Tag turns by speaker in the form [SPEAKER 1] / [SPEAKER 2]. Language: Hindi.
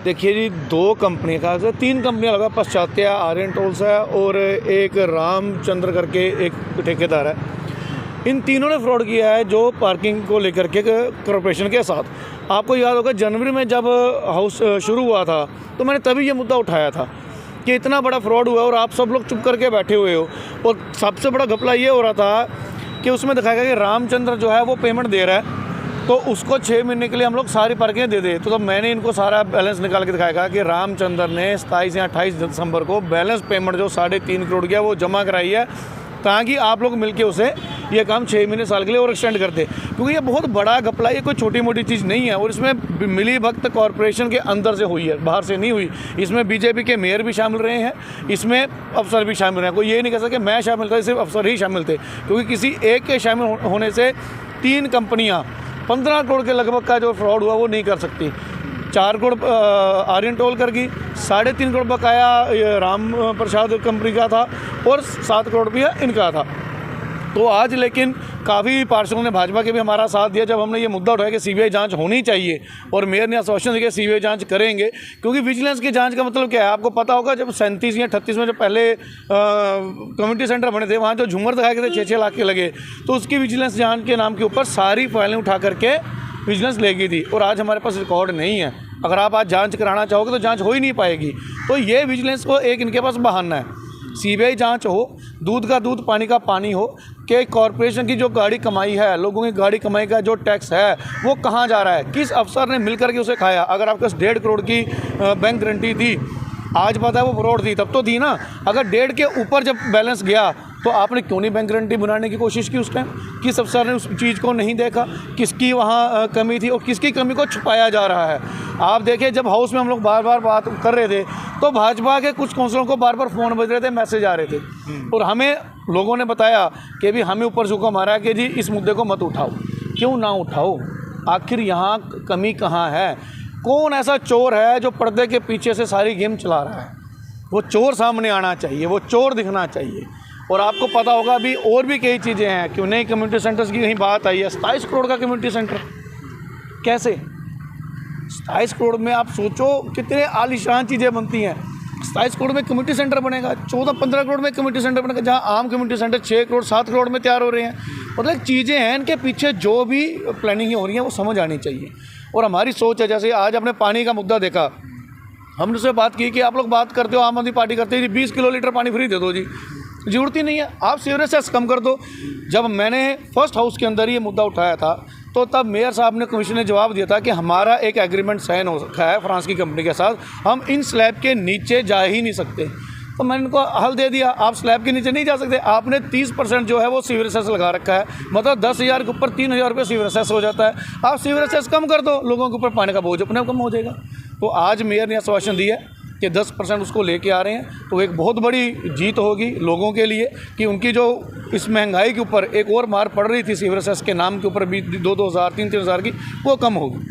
[SPEAKER 1] देखिए जी, 2 कंपनी का से 3 कंपनियाँ लगा, पाश्चात्य, आर्यन टोल्स है और एक रामचंद्र करके एक ठेकेदार है। इन तीनों ने फ्रॉड किया है जो पार्किंग को लेकर के कॉरपोरेशन के साथ। आपको याद होगा जनवरी में जब हाउस शुरू हुआ था तो मैंने तभी ये मुद्दा उठाया था कि इतना बड़ा फ्रॉड हुआ और आप सब लोग चुप करके बैठे हुए हो। और सबसे बड़ा घपला ये हो रहा था कि उसमें दिखाया गया कि रामचंद्र जो है वो पेमेंट दे रहा है, तो उसको 6 महीने के लिए हम लोग सारी पार्किंग दे दे। तो तब मैंने इनको सारा बैलेंस निकाल के दिखाया कि रामचंद्र ने 27 या 28 दिसंबर को बैलेंस पेमेंट जो 3.5 करोड़ की है वो जमा कराई है, ताकि आप लोग मिलके उसे ये काम 6 महीने साल के लिए और एक्सटेंड करते। क्योंकि ये बहुत बड़ा घपला, ये कोई छोटी मोटी चीज़ नहीं है। और इसमें मिली भगत कॉरपोरेशन के अंदर से हुई है, बाहर से नहीं हुई। इसमें बीजेपी के मेयर भी शामिल रहे हैं, इसमें अफसर भी शामिल रहे हैं। कोई ये नहीं कह सकता कि मैं शामिल था, सिर्फ अफसर ही शामिल थे। क्योंकि किसी एक के शामिल होने से 3 कंपनियाँ 15 करोड़ के लगभग का जो फ्रॉड हुआ वो नहीं कर सकती। 4 करोड़ आर्यन टोल कर गई, 3.5 करोड़ बकाया राम प्रसाद कंपनी का था और 7 करोड़ रुपया इनका था। तो आज लेकिन काफ़ी पार्षदों ने भाजपा के भी हमारा साथ दिया जब हमने ये मुद्दा उठाया कि सीबीआई जांच होनी चाहिए, और मेयर ने आश्वासन दिया सीबीआई जांच करेंगे। क्योंकि विजिलेंस की जांच का मतलब क्या है, आपको पता होगा जब 37 या 38 में जो पहले कम्युनिटी सेंटर बने थे, वहाँ जो झूमर दिखाए गए थे 6-6 लाख के लगे, तो उसकी विजिलेंस जांच के नाम के ऊपर सारी फाइलें उठा करके विजिलेंस ले गई थी। और आज हमारे पास रिकॉर्ड नहीं है। अगर आप आज जांच कराना चाहोगे तो जांच हो ही नहीं पाएगी। तो ये विजिलेंस को एक इनके पास बहाना है। सीबीआई जांच हो, दूध का दूध पानी का पानी हो, कि कॉरपोरेशन की जो गाड़ी कमाई है, लोगों की गाड़ी कमाई का जो टैक्स है वो कहाँ जा रहा है, किस अफसर ने मिलकर के उसे खाया। अगर आपके पास 1.5 करोड़ की बैंक गारंटी थी, आज पता है वो फ्रॉड थी, तब तो थी ना। अगर 1.5 के ऊपर जब बैलेंस गया तो आपने क्यों नहीं बैंक गारंटी बनाने की कोशिश की उस टाइम? किस अफसर ने उस चीज़ को नहीं देखा, किसकी वहाँ कमी थी और किसकी कमी को छुपाया जा रहा है। आप देखिए, जब हाउस में हम लोग बार बार बात कर रहे थे तो भाजपा के कुछ काउंसलरों को बार बार फ़ोन बज रहे थे, मैसेज आ रहे थे, और हमें लोगों ने बताया कि भी हमें ऊपर से हुक्म आ रहा है कि जी इस मुद्दे को मत उठाओ। क्यों ना उठाओ? आखिर यहाँ कमी कहाँ है? कौन ऐसा चोर है जो पर्दे के पीछे से सारी गेम चला रहा है? वो चोर सामने आना चाहिए, वो चोर दिखना चाहिए। और आपको पता होगा अभी और भी कई चीज़ें हैं। क्यों नहीं, कम्युनिटी सेंटर्स की कहीं बात आई है, 27 करोड़ का कम्युनिटी सेंटर कैसे? 27 करोड़ में आप सोचो कितने आलीशान चीज़ें बनती हैं। 27 करोड़ में कम्युनिटी सेंटर बनेगा, 14-15 करोड़ में कम्युनिटी सेंटर बनेगा, जहाँ आम कम्युनिटी सेंटर 6 करोड़ 7 करोड़ में तैयार हो रहे हैं। मतलब चीज़ें हैं, इनके पीछे जो भी प्लानिंग हो रही है वो समझ आनी चाहिए। और हमारी सोच है, जैसे आज आपने पानी का मुद्दा देखा, हमने उससे बात की कि आप लोग बात करते हो, आम आदमी पार्टी करते हैं 20 किलो लीटर पानी फ्री दे दो जी, ज़रूरत ही नहीं है, आप सीवरेज सेस कम कर दो। जब मैंने फर्स्ट हाउस के अंदर ये मुद्दा उठाया था तो तब मेयर साहब ने, कमिश्नर ने जवाब दिया था कि हमारा एक एग्रीमेंट साइन हो रखा है फ्रांस की कंपनी के साथ, हम इन स्लैब के नीचे जा ही नहीं सकते। तो मैंने इनको हल दे दिया, आप स्लैब के नीचे नहीं जा सकते। आपने 30% जो है वो सीवरेज सेस लगा रखा है, मतलब 10,000 के ऊपर 3,000 रुपये सीवरेज सेस हो जाता है। आप सीवरेज सेस कम कर दो, लोगों के ऊपर पानी का बोझ अपने कम हो जाएगा। तो आज मेयर ने आश्वासन दिया है कि 10% उसको लेके आ रहे हैं। तो एक बहुत बड़ी जीत होगी लोगों के लिए कि उनकी जो इस महंगाई के ऊपर एक और मार पड़ रही थी सीवरेज सेस के नाम के ऊपर भी 2-2 हज़ार 3-3 हज़ार की, वो कम होगी।